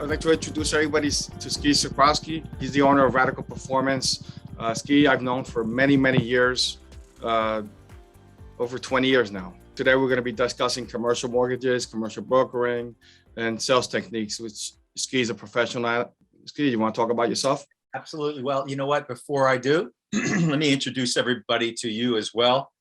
I'd like to introduce everybody to Ski Sakrowski. He's the owner of Radical Performance. Ski I've known for many, many years, over 20 years now. Today we're going to be discussing commercial mortgages, commercial brokering, and sales techniques, which Ski is a professional at. Ski, you want to talk about yourself? Absolutely. Well, you know what? Before I do, let me introduce everybody to you as well.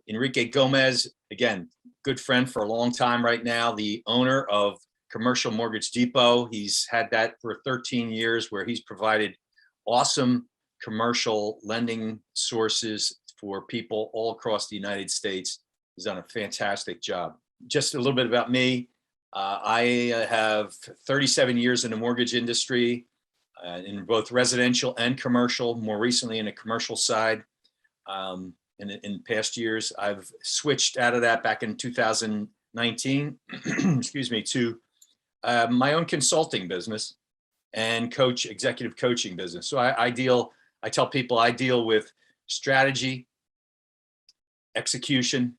Enrique Gomez, again, good friend for a long time right now, the owner of Commercial Mortgage Depot. He's had that for 13 years, where he's provided awesome commercial lending sources for people all across the United States. He's done a fantastic job. Just a little bit about me. I have 37 years in the mortgage industry, in both residential and commercial, more recently in the commercial side. In past years, I've switched out of that back in 2019, excuse me, to my own consulting business and executive coaching business. So I tell people I deal with strategy, execution,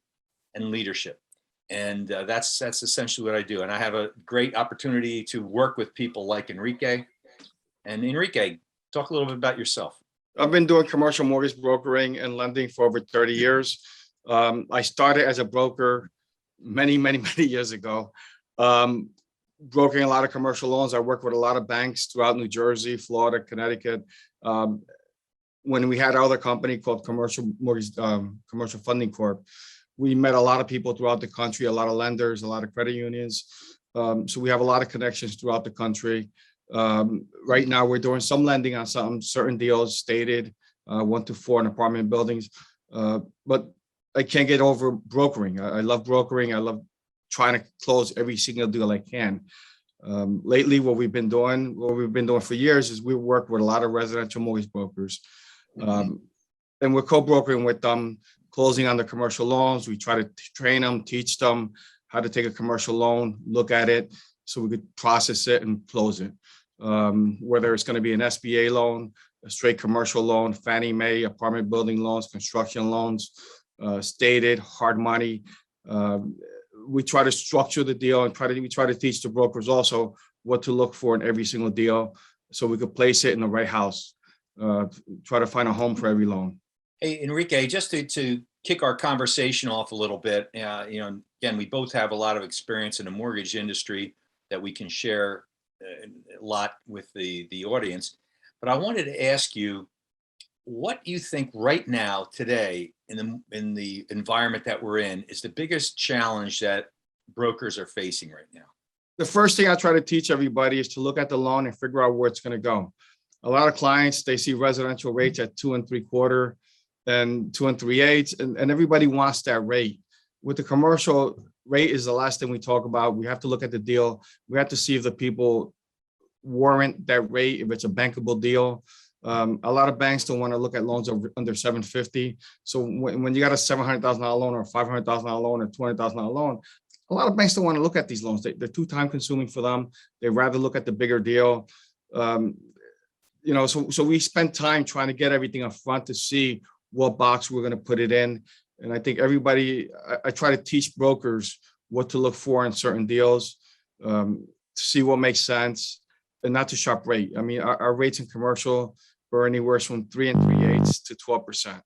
and leadership. And that's essentially what I do. And I have a great opportunity to work with people like Enrique. And Enrique, talk a little bit about yourself. I've been doing commercial mortgage brokering and lending for over 30 years. I started as a broker many, many, many years ago, brokering a lot of commercial loans. I worked with a lot of banks throughout New Jersey, Florida, Connecticut. When we had our other company called Commercial Mortgage, Commercial Funding Corp, we met a lot of people throughout the country, a lot of lenders, a lot of credit unions. So we have a lot of connections throughout the country. Right now, we're doing some lending on some certain deals, stated 1 to 4 in apartment buildings. But I can't get over brokering. I love brokering. I love trying to close every single deal I can. Lately, what we've been doing for years, is we work with a lot of residential mortgage brokers. And we're co-brokering with them, closing on the commercial loans. We try to train them, teach them how to take a commercial loan, look at it, so we could process it and close it. Whether it's going to be an SBA loan, a straight commercial loan, Fannie Mae, apartment building loans, construction loans, stated, hard money. We try to structure the deal and we try to teach the brokers also what to look for in every single deal, so we could place it in the right house. Try to find a home for every loan. Hey, Enrique, just to kick our conversation off a little bit, again, we both have a lot of experience in the mortgage industry that we can share a lot with the audience. But I wanted to ask you, what you think right now, today, in the environment that we're in, is the biggest challenge that brokers are facing right now? The first thing I try to teach everybody is to look at the loan and figure out where it's going to go. A lot of clients, they see residential rates at 2 3/4 and 2 3/8, and everybody wants that rate. With the commercial, rate is the last thing we talk about. We have to look at the deal. We have to see if the people warrant that rate, if it's a bankable deal. A lot of banks don't want to look at loans under 750. So when you got a $700,000 loan or a $500,000 loan or $200,000 loan, a lot of banks don't want to look at these loans. They're too time consuming for them. They'd rather look at the bigger deal. So we spend time trying to get everything up front to see what box we're going to put it in. And I think I try to teach brokers what to look for in certain deals, to see what makes sense, and not to shop rate. I mean, our rates in commercial are anywhere from 3 3/8 to 12%.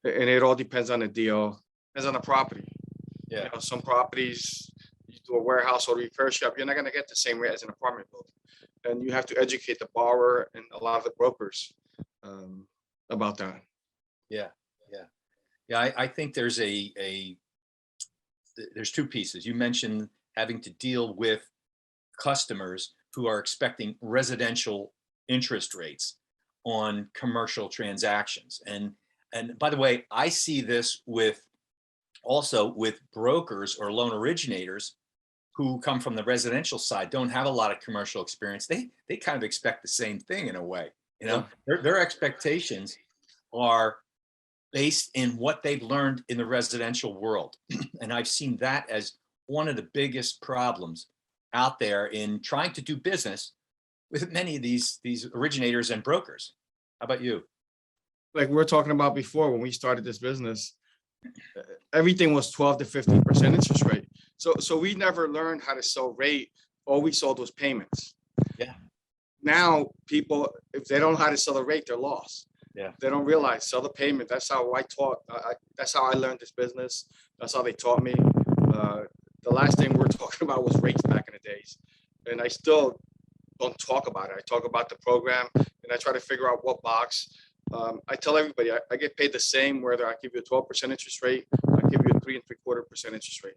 And it all depends on the deal, depends on the property. Yeah. Some properties, you do a warehouse or repair shop, you're not going to get the same rate as an apartment building. And you have to educate the borrower and a lot of the brokers about that. Yeah. I think there's there's two pieces. You mentioned having to deal with customers who are expecting residential interest rates on commercial transactions. And by the way, I see this also with brokers or loan originators who come from the residential side, don't have a lot of commercial experience. They kind of expect the same thing in a way. Their expectations are based in what they've learned in the residential world. And I've seen that as one of the biggest problems out there in trying to do business with many of these originators and brokers. How about you? Like we were talking about before, when we started this business, everything was 12 to 15% interest rate. So we never learned how to sell rate all we sold was payments. Yeah. Now, people, if they don't know how to sell the rate, they're lost. Yeah. They don't realize sell the payment. That's how I taught. That's how I learned this business. That's how they taught me. The last thing we were talking about was rates back in the days, and I still don't talk about it. I talk about the program, and I try to figure out what box. I tell everybody I get paid the same whether I give you a 12% interest rate, I give you a 3.75% interest rate.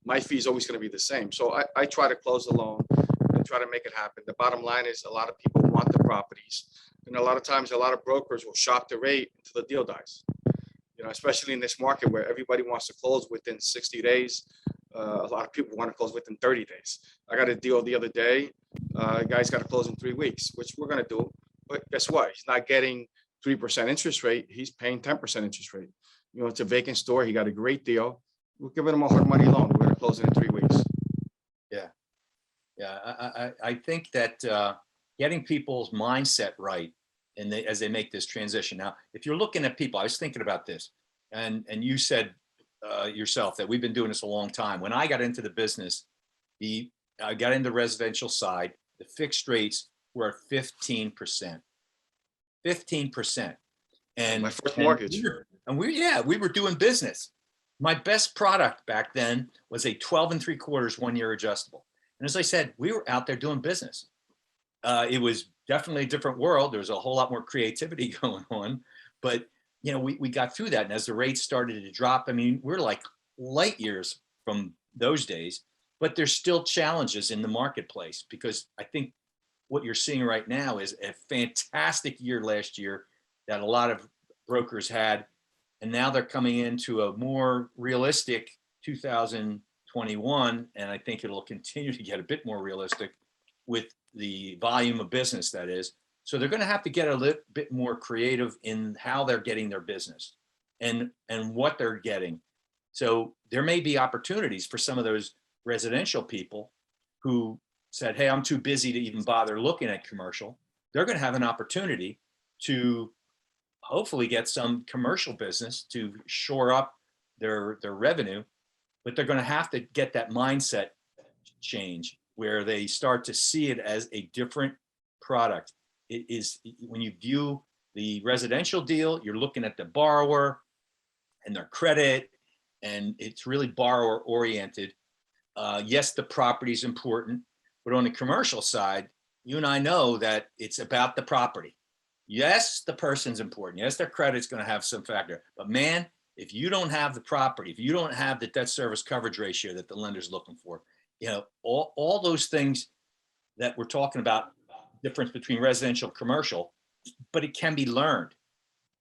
My fee is always going to be the same. So I try to close the loan and try to make it happen. The bottom line is a lot of people want the properties, and a lot of times a lot of brokers will shop the rate until the deal dies. You know, especially in this market where everybody wants to close within 60 days. A lot of people want to close within 30 days. I got a deal the other day. Guy's got to close in 3 weeks, which we're going to do. But guess what? He's not getting 3% interest rate. He's paying 10% interest rate. You know, it's a vacant store. He got a great deal. We're giving him a hard money loan. We're going to close it in 3 weeks. Yeah, I think that getting people's mindset right and as they make this transition. Now, if you're looking at people, I was thinking about this, and you said yourself that we've been doing this a long time. When I got into the business, I got into the residential side, the fixed rates were 15%. 15%. And my first mortgage. We were doing business. My best product back then was a 12.75 1-year adjustable. And as I said, we were out there doing business. It was definitely a different world. There was a whole lot more creativity going on, but you know, we got through that. And as the rates started to drop, I mean, we're like light years from those days, but there's still challenges in the marketplace, because I think what you're seeing right now is a fantastic year last year that a lot of brokers had. And now they're coming into a more realistic 2021. And I think it'll continue to get a bit more realistic with the volume of business that is. So they're going to have to get a little bit more creative in how they're getting their business and what they're getting. So there may be opportunities for some of those residential people who said, hey, I'm too busy to even bother looking at commercial. They're going to have an opportunity to hopefully get some commercial business to shore up their revenue, but they're going to have to get that mindset change where they start to see it as a different product. It is, when you view the residential deal, you're looking at the borrower and their credit, and it's really borrower oriented. Yes, the property is important, but on the commercial side, you and I know that it's about the property. Yes, the person's important. Yes, their credit's going to have some factor, but man, if you don't have the property, if you don't have the debt service coverage ratio that the lender's looking for, you know, all those things that we're talking about, difference between residential and commercial, but it can be learned,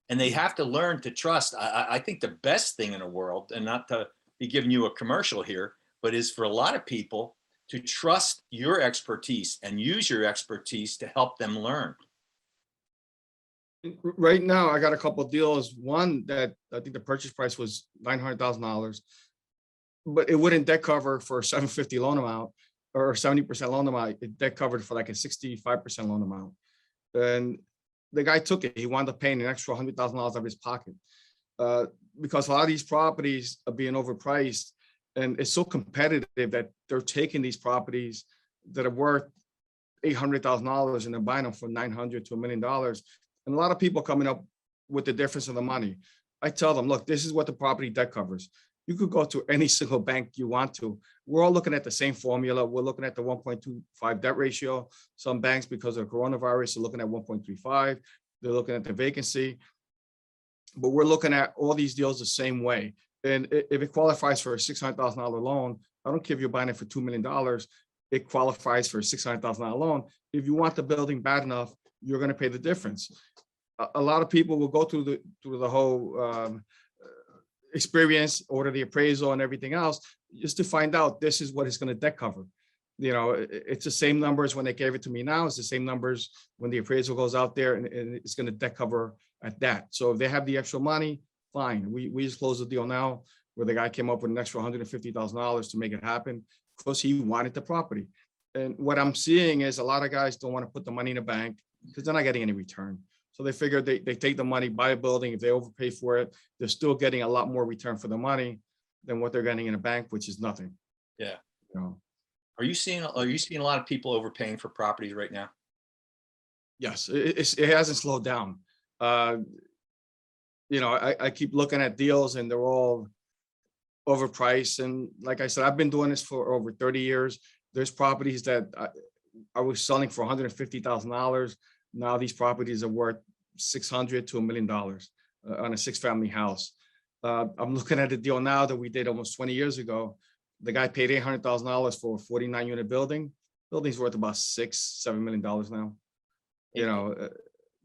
and they have to learn to trust. I think the best thing in the world, and not to be giving you a commercial here, but is for a lot of people to trust your expertise and use your expertise to help them learn. Right now, I got a couple of deals. One that I think the purchase price was $900,000, but it wouldn't debt cover for a $750 loan amount or 70% loan amount. It debt covered for like a 65% loan amount. And the guy took it. He wound up paying an extra $100,000 out of his pocket because a lot of these properties are being overpriced, and it's so competitive that they're taking these properties that are worth $800,000 and they're buying them for $900,000 to $1 million. And a lot of people coming up with the difference of the money. I tell them, look, this is what the property debt covers. You could go to any single bank you want to. We're all looking at the same formula. We're looking at the 1.25 debt ratio. Some banks, because of coronavirus, are looking at 1.35. They're looking at the vacancy. But we're looking at all these deals the same way. And if it qualifies for a $600,000 loan, I don't care if you're buying it for $2 million, it qualifies for a $600,000 loan. If you want the building bad enough, you're going to pay the difference. A lot of people will go through the whole experience, order the appraisal and everything else, just to find out this is what it's going to debt cover. You know, it's the same numbers when they gave it to me now. It's the same numbers when the appraisal goes out there, and it's going to debt cover at that. So if they have the extra money, fine. We just closed the deal now where the guy came up with an extra $150,000 to make it happen because he wanted the property. And what I'm seeing is a lot of guys don't want to put the money in a bank because they're not getting any return. So they figure they take the money, buy a building. If they overpay for it, they're still getting a lot more return for the money than what they're getting in a bank, which is nothing. Yeah. You know? Are you seeing a lot of people overpaying for properties right now? Yes, it hasn't slowed down. Uh, I keep looking at deals and they're all overpriced. And like I said, I've been doing this for over 30 years. There's properties that I was selling for $150,000. Now these properties are worth 600 to $1 million on a 6-family house. I'm looking at a deal now that we did almost 20 years ago. The guy paid $800,000 for a 49-unit building. Building's worth about $6-7 million now.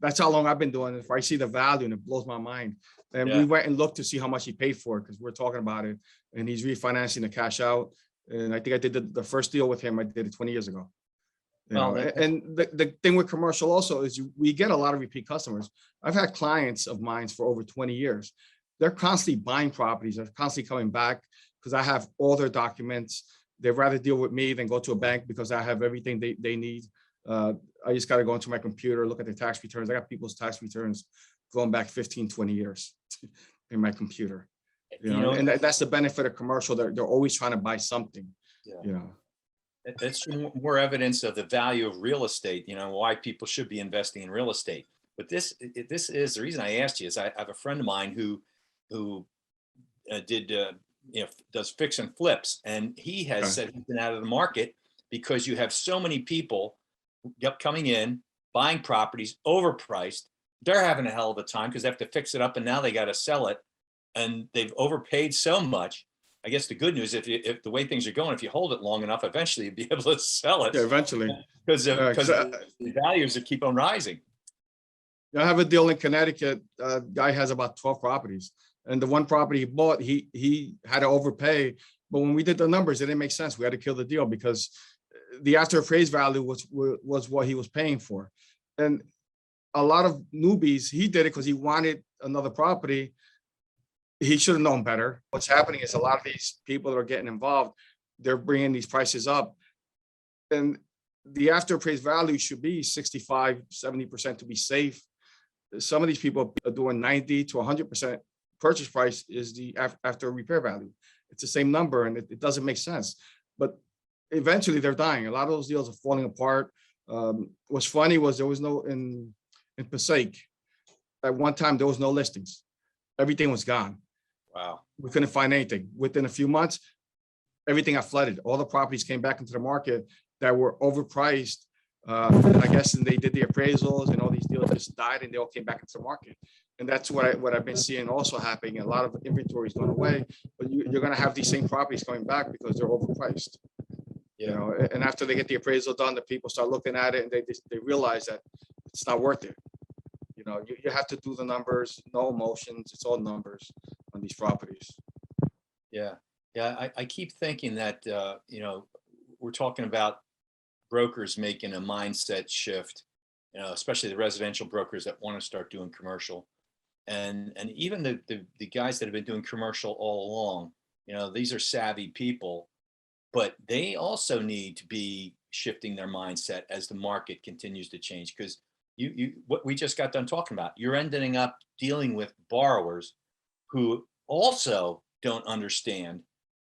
That's how long I've been doing it. If I see the value and it blows my mind. And we Yeah. went and looked to see how much he paid for it because we're talking about it. And he's refinancing the cash out. And I think I did the first deal with him. I did it 20 years ago. Well, And the thing with commercial also is we get a lot of repeat customers. I've had clients of mine for over 20 years. They're constantly buying properties. They're constantly coming back because I have all their documents. They'd rather deal with me than go to a bank because I have everything they need. I just got to go into my computer, look at the tax returns. I got people's tax returns going back 15, 20 years in my computer. And that's the benefit of commercial. They're always trying to buy something. Yeah. That's more evidence of the value of real estate, why people should be investing in real estate. But this is the reason I asked you is I have a friend of mine who does fix and flips, and he has Okay. said he's been out of the market because you have so many people coming in, buying properties overpriced. They're having a hell of a time because they have to fix it up, and now they got to sell it, and they've overpaid so much. I guess the good news, if the way things are going, if you hold it long enough, eventually you'll be able to sell it Yeah, eventually. because I the values that keep on rising. have a deal in Connecticut. Guy has about 12 properties. And the one property he bought, he had to overpay. But when we did the numbers, it didn't make sense. We had to kill the deal because the after appraised value was what he was paying for. And a lot of newbies, he did it because he wanted another property. He should have known better. What's happening is a lot of these people that are getting involved, they're bringing these prices up. And the after appraised value should be 65, 70% to be safe. Some of these people are doing 90 to 100%. Purchase price is the after repair value. It's the same number and it doesn't make sense. But eventually they're dying. A lot of those deals are falling apart. What's funny was there was no, in Passaic, at one time, there was no listings. Everything was gone. Wow. We couldn't find anything. Within a few months, everything got flooded. All the properties came back into the market that were overpriced. I guess and they did the appraisals and all these deals just died and they all came back into the market. And that's what I've been seeing also happening. A lot of inventory is going away, but you're going to have these same properties coming back because they're overpriced. And after they get the appraisal done, the people start looking at it and they realize that it's not worth it. You have to do the numbers, no emotions. It's all numbers on these properties. Yeah. I keep thinking that, we're talking about brokers making a mindset shift, especially the residential brokers that want to start doing commercial. And even the guys that have been doing commercial all along, these are savvy people, but they also need to be shifting their mindset as the market continues to change. Because what we just got done talking about, you're ending up dealing with borrowers who also don't understand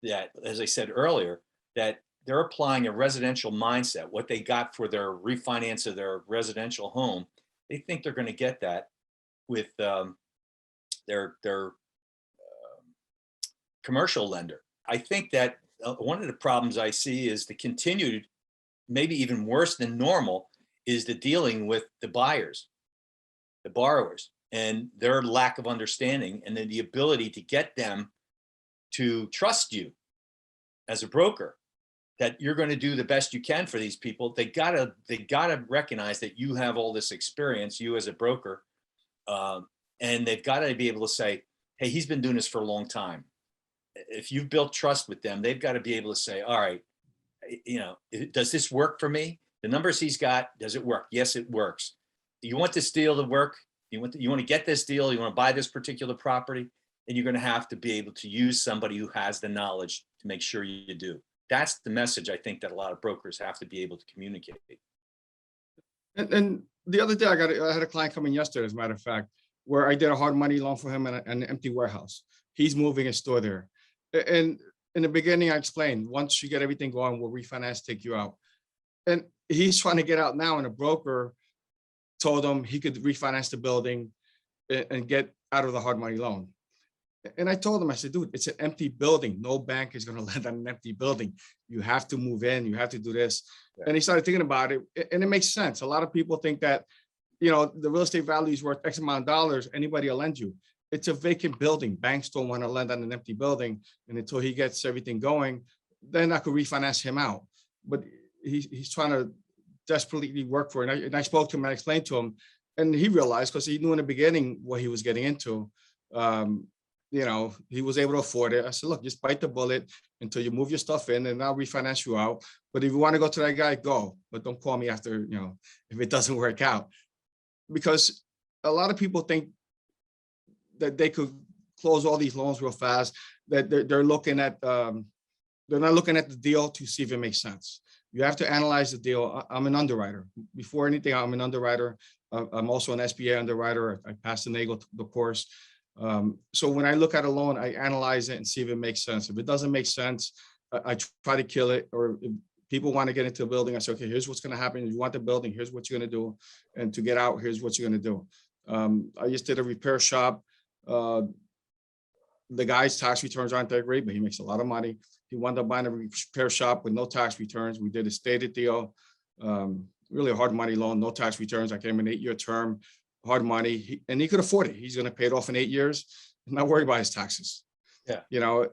that, as I said earlier, that they're applying a residential mindset, what they got for their refinance of their residential home. They think they're going to get that with their commercial lender. I think that one of the problems I see is the continued, maybe even worse than normal, is the dealing with the buyers, the borrowers, and their lack of understanding, and then the ability to get them to trust you as a broker, that you're going to do the best you can for these people. They gotta recognize that you have all this experience, you as a broker, and they've got to be able to say, hey, he's been doing this for a long time. If you've built trust with them, they've got to be able to say, all right, does this work for me? The numbers he's got, does it work? Yes, it works. Do you want this deal to work? You want to get this deal? You want to buy this particular property? Then you're going to have to be able to use somebody who has the knowledge to make sure you do. That's the message I think that a lot of brokers have to be able to communicate. And the other day, I had a client come in yesterday, as a matter of fact, where I did a hard money loan for him and an empty warehouse. He's moving his store there. And in the beginning, I explained, once you get everything going, we'll refinance, take you out. And he's trying to get out now, and a broker told him he could refinance the building and get out of the hard money loan. And I told him, I said, dude, it's an empty building. No bank is going to lend on an empty building. You have to move in. You have to do this. Yeah. And he started thinking about it, and it makes sense. A lot of people think that, you know, the real estate value is worth X amount of dollars. Anybody will lend you. It's a vacant building. Banks don't want to lend on an empty building. And until he gets everything going, then I could refinance him out. But he's trying to desperately work for it. And I spoke to him and I explained to him, and he realized, because he knew in the beginning what he was getting into. You know, he was able to afford it. I said, look, just bite the bullet until you move your stuff in, and I'll refinance you out. But if you want to go to that guy, go. But don't call me after, you know, if it doesn't work out. Because a lot of people think that they could close all these loans real fast, that they're looking at, they're not looking at the deal to see if it makes sense. You have to analyze the deal. I'm an underwriter. Before anything, I'm an underwriter. I'm also an SBA underwriter. I passed the NAGLE the course. So when I look at a loan, I analyze it and see if it makes sense. If it doesn't make sense, I try to kill it. Or if people want to get into a building, I say, okay, here's what's going to happen. If you want the building, here's what you're going to do. And to get out, here's what you're going to do. I just did a repair shop. The guy's tax returns aren't that great, but he makes a lot of money. He wound up buying a repair shop with no tax returns. We did a stated deal, really a hard money loan, no tax returns. I gave him an 8-year term. Hard money, and he could afford it. He's going to pay it off in 8 years. Not worried about his taxes. Yeah. You know,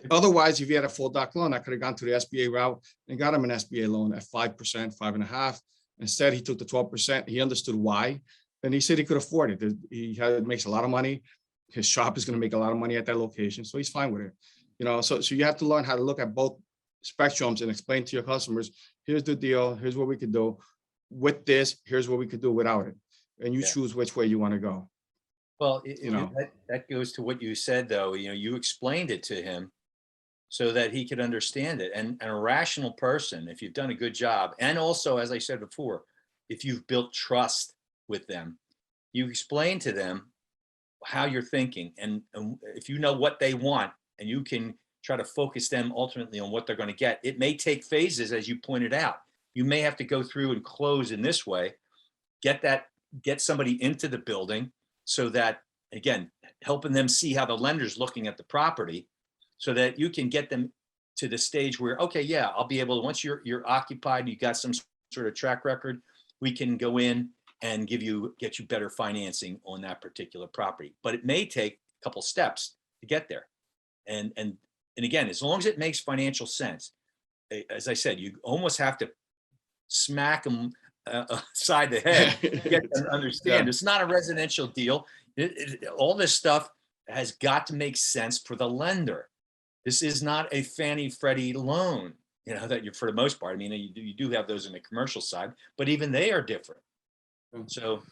otherwise, if he had a full doc loan, I could have gone to the SBA route and got him an SBA loan at 5%, 5.5%. Instead, he took the 12%. He understood why, and he said he could afford it. He makes a lot of money. His shop is going to make a lot of money at that location, so he's fine with it. You know, so you have to learn how to look at both spectrums and explain to your customers, here's the deal, here's what we could do with this, here's what we could do without it. And you choose which way you want to go. Well, You know. that goes to what you said, though. You know, you explained it to him so that he could understand it. And a rational person, if you've done a good job, and also, as I said before, if you've built trust with them, you explain to them how you're thinking, and if you know what they want, and you can try to focus them ultimately on what they're going to get. It may take phases, as you pointed out. You may have to go through and close in this way, get somebody into the building, so that, again, helping them see how the lender's looking at the property, so that you can get them to the stage where, okay, yeah, I'll be able to, once you're occupied, you got some sort of track record, we can go in and get you better financing on that particular property. But it may take a couple steps to get there. And again, as long as it makes financial sense, as I said, you almost have to smack them side the head to get them to understand. Yeah. It's not a residential deal. All this stuff has got to make sense for the lender. This is not a Fannie Freddie loan, you know, that you, for the most part, I mean, you do have those in the commercial side, but even they are different. So,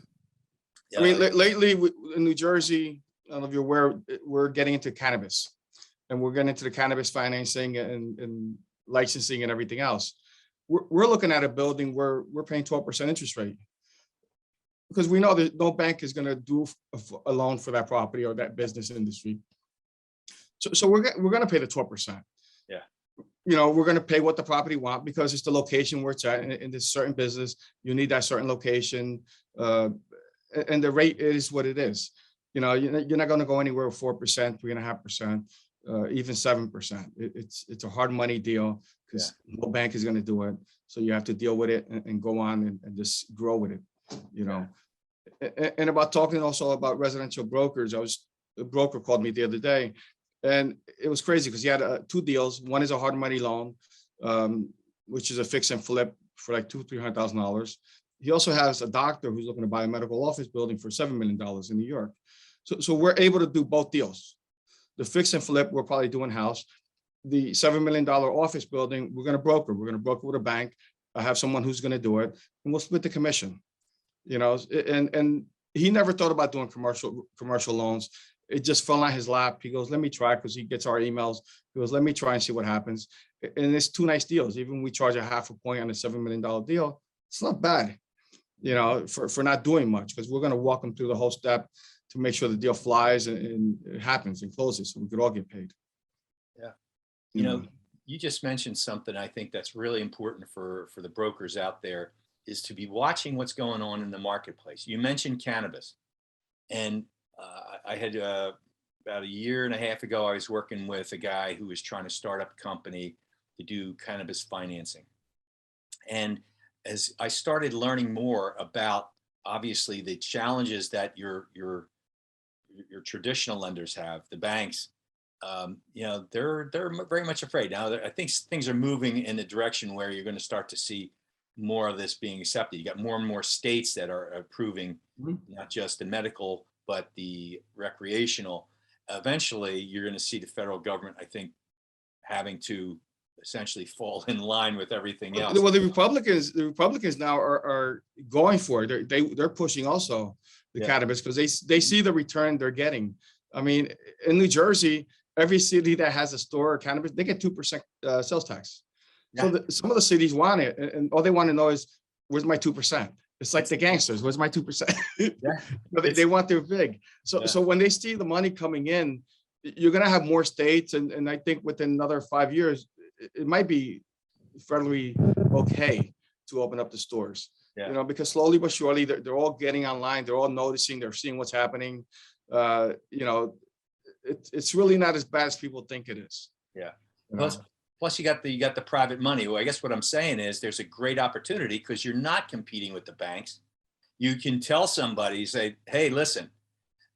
I mean, lately in New Jersey, I don't know if you're aware, we're getting into cannabis, and we're getting into the cannabis financing and licensing and everything else. We're looking at a building where we're paying 12% interest rate, because we know that no bank is going to do a loan for that property or that business industry. So we're going to pay the 12%. Yeah. You know, we're going to pay what the property want, because it's the location where it's at. In this certain business, you need that certain location, and the rate is what it is. You know, you're not going to go anywhere with 4%, 3.5%, even 7%. It's a hard money deal, because no bank is going to do it. So you have to deal with it and go on and just grow with it. You know, and about talking also about residential brokers, a broker called me the other day, and it was crazy because he had 2 deals. One is a hard money loan, which is a fix and flip for like $200,000-300,000. He also has a doctor who's looking to buy a medical office building for $7 million in New York. So we're able to do both deals. The fix and flip, we're probably doing house. The $7 million office building, we're going to broker. We're going to broker with a bank. I have someone who's going to do it, and we'll split the commission. You know, and he never thought about doing commercial loans. It just fell on his lap. He goes, let me try, because he gets our emails. He goes, let me try and see what happens. And it's 2 nice deals. Even we charge a 0.5 point on a $7 million deal. It's not bad, you know, for not doing much, because we're going to walk them through the whole step to make sure the deal flies and it happens and closes, so we could all get paid. Yeah. You know, you just mentioned something I think that's really important for the brokers out there is to be watching what's going on in the marketplace. You mentioned cannabis, and I had about a year and a half ago, I was working with a guy who was trying to start up a company to do cannabis financing. And as I started learning more about obviously the challenges that your traditional lenders have, the banks, you know, they're very much afraid now. I think things are moving in the direction where you're going to start to see more of this being accepted. You got more and more states that are approving Mhm. not just the medical but the recreational. Eventually, you're going to see the federal government, I think, having to essentially fall in line with everything else. Well, the Republicans now are going for it. They're pushing also the Yeah. cannabis because they see the return they're getting. I mean, in New Jersey, every city that has a store of cannabis, they get 2% sales tax. So Yeah. some of the cities want it, and all they want to know is, where's my 2%? It's like the gangsters. Where's my 2%? Yeah. They want their big. So Yeah. so when they see the money coming in, you're gonna have more states, and I think within another 5 years, it might be federally okay to open up the stores. Yeah. You know, because slowly but surely they're all getting online. They're all noticing. They're seeing what's happening. You know, it's really not as bad as people think it is. Yeah. You Plus, know? you got the private money. Well, I guess what I'm saying is there's a great opportunity because you're not competing with the banks. You can tell somebody, say, hey, listen,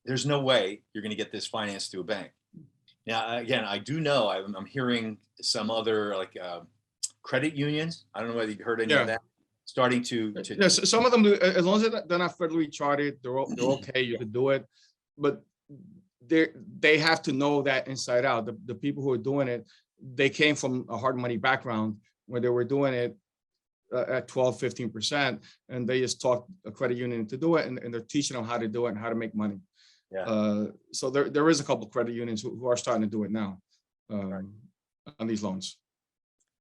there's no way you're going to get this financed through a bank. Now, again, I do know I'm hearing some other like credit unions. I don't know whether you heard any of Yeah. that starting to Yes, some of them, as long as they're not federally chartered, they're okay. You could do it, but they have to know that inside out. The people who are doing it, they came from a hard money background where they were doing it at 12, 15%, and they just taught a credit union to do it, and they're teaching them how to do it and how to make money. yeah. So there is a couple of credit unions who are starting to do it now Right. on these loans.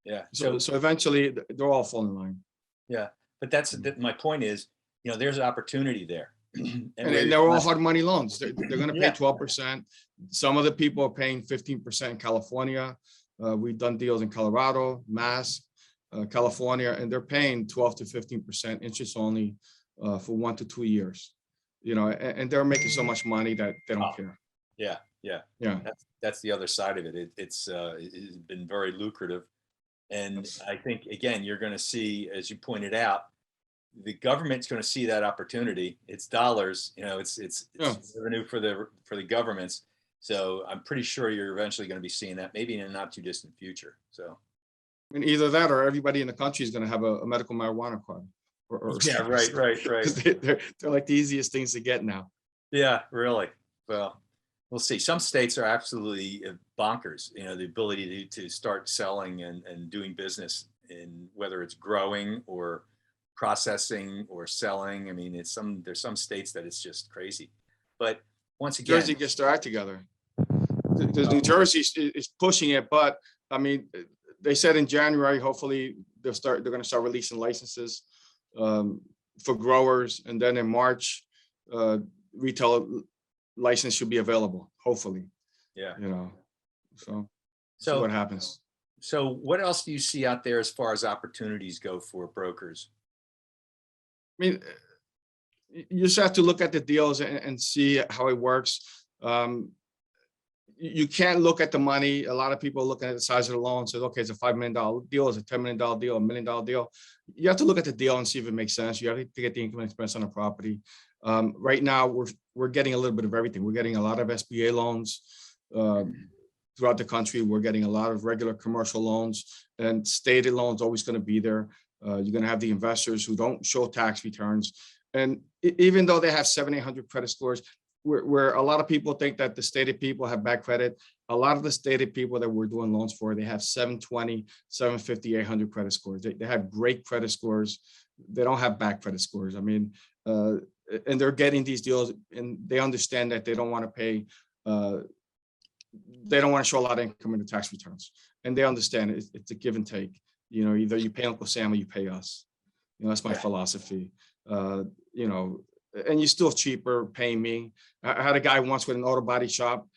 Yeah. So eventually they're all falling in line. Yeah, but that's my point is, you know, there's an opportunity there. And where they're all hard money loans. They're going to pay Yeah. 12%. Some of the people are paying 15% in California. We've done deals in Colorado, Mass, California, and they're paying 12 to 15% interest only for 1 to 2 years. You know, and they're making so much money that they don't Oh. care. Yeah, yeah. Yeah. That's the other side of it. It's been very lucrative. And I think, again, you're going to see, as you pointed out, the government's going to see that opportunity. It's dollars, you know, it's Yeah. revenue for the governments. So I'm pretty sure you're eventually going to be seeing that, maybe in a not too distant future. So I mean, either that or everybody in the country is going to have a medical marijuana card. yeah, right. 'Cause they're like the easiest things to get now. Yeah, really. Well, we'll see. Some states are absolutely bonkers. You know, the ability to start selling and doing business in whether it's growing or processing or selling. I mean, there's some states that it's just crazy. But once again, Jersey gets their act together. Because Oh. New Jersey is pushing it, but I mean, they said in January, hopefully they're going to start releasing licenses for growers, and then in March, retail license should be available. Hopefully, yeah. you know. So see So what happens. so what else do you see out there as far as opportunities go for brokers? I mean, you just have to look at the deals and see how it works. You can't look at the money. A lot of people look at the size of the loan and say, okay, it's a $5 million deal, it's a $10 million deal, $1 million deal. You have to look at the deal and see if it makes sense. You have to get the income and expense on the property. Right now, we're getting a little bit of everything. We're getting a lot of SBA loans throughout the country. We're getting a lot of regular commercial loans, and stated loans always going to be there. You're going to have the investors who don't show tax returns. And even though they have 700-800 credit scores, where a lot of people think that the stated people have bad credit, a lot of the stated people that we're doing loans for, they have 720, 750, 800 credit scores. They have great credit scores. They don't have bad credit scores. I mean, and they're getting these deals, and they understand that they don't want to pay, they don't want to show a lot of income in the tax returns. And they understand it's a give and take. You know, either you pay Uncle Sam or you pay us. You know, that's my philosophy. You know, and you're still cheaper paying me. I had a guy once with an auto body shop.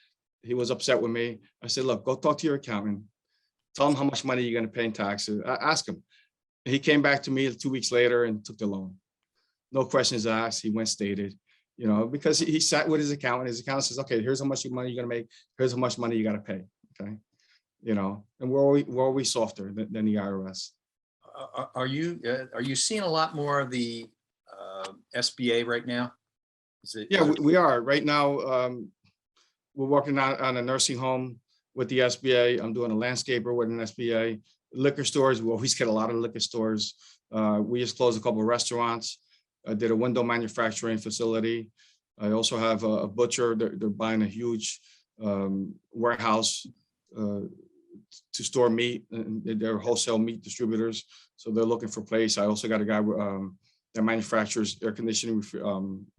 He was upset with me. I said, look, go talk to your accountant. Tell him how much money you're gonna pay in taxes. Ask him. He came back to me 2 weeks later and took the loan. No questions asked. He went stated, you know, because he sat with his accountant. His accountant says, okay, here's how much money you're gonna make. Here's how much money you gotta pay. Okay. You know, and we're always softer than the IRS. Are you seeing a lot more of the SBA right now? Is it? Yeah, we are right now. We're working on a nursing home with the SBA. I'm doing a landscaper with an SBA. Liquor stores, we always get a lot of liquor stores. We just closed a couple of restaurants. I did a window manufacturing facility. I also have a butcher. They're buying a huge warehouse to store meat. And they're wholesale meat distributors, so they're looking for place. I also got a guy that manufactures air conditioning,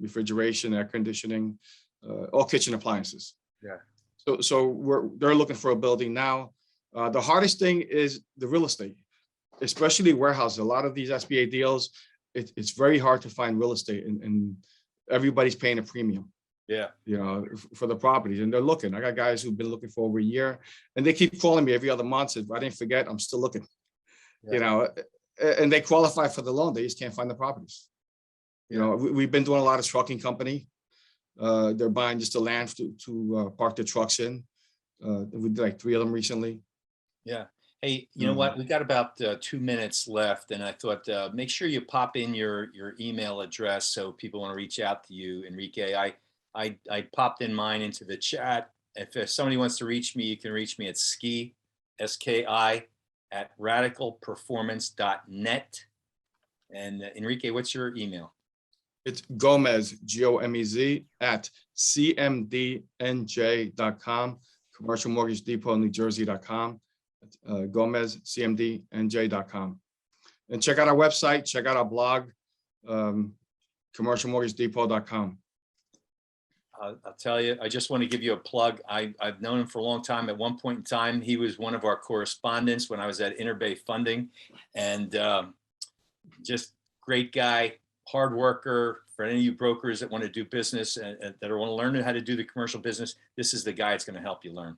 refrigeration, air conditioning, all kitchen appliances. Yeah. So they're looking for a building now. The hardest thing is the real estate, especially warehouses. A lot of these SBA deals, it's very hard to find real estate, and everybody's paying a premium. Yeah. You know, for the properties, and they're looking. I got guys who've been looking for over a year, and they keep calling me every other month. If I didn't forget, I'm still looking. Yeah. You know, and they qualify for the loan. They just can't find the properties. You know, we've been doing a lot of trucking company. They're buying just the land to park their trucks in. We did like 3 of them recently. Yeah. Hey, you know what? We got about 2 minutes left, and I thought make sure you pop in your email address so people want to reach out to you, Enrique. I popped in mine into the chat. If somebody wants to reach me, you can reach me at ski, SKI, at radicalperformance.net. And Enrique, what's your email? It's Gomez, Gomez, at cmdnj.com, Commercial Mortgage Depot, New Jersey.com, Gomez, cmdnj.com. And check out our website, check out our blog, commercialmortgagedepot.com. I'll tell you, I just want to give you a plug. I've known him for a long time. At one point in time, he was one of our correspondents when I was at Interbay Funding, and just great guy, hard worker. For any of you brokers that want to do business and that want to learn how to do the commercial business, this is the guy that's going to help you learn.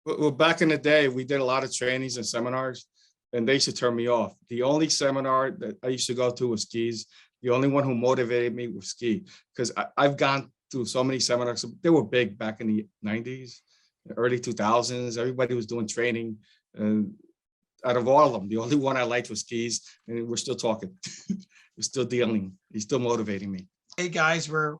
Well, back in the day, we did a lot of trainings and seminars, and they used to turn me off. The only seminar that I used to go to was skis. The only one who motivated me was ski, because I've gone through so many seminars. They were big back in the 90s, early 2000s. Everybody was doing training. And out of all of them, the only one I liked was skis, and we're still talking. We're still dealing. He's still motivating me. Hey guys, we're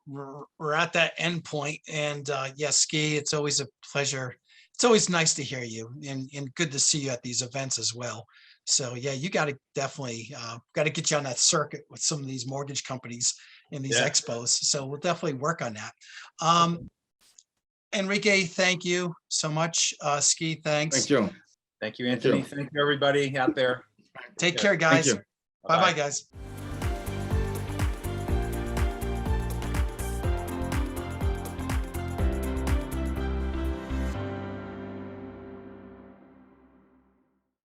at that end point, and yes, Ski, it's always a pleasure. It's always nice to hear you, and good to see you at these events as well. So yeah, you got to definitely got to get you on that circuit with some of these mortgage companies in these expos. So we'll definitely work on that. Enrique, thank you so much. Ski, thanks. Thank you. Thank you, Anthony. Thank you, everybody out there. Take care, guys. Thank you. Bye-bye, guys.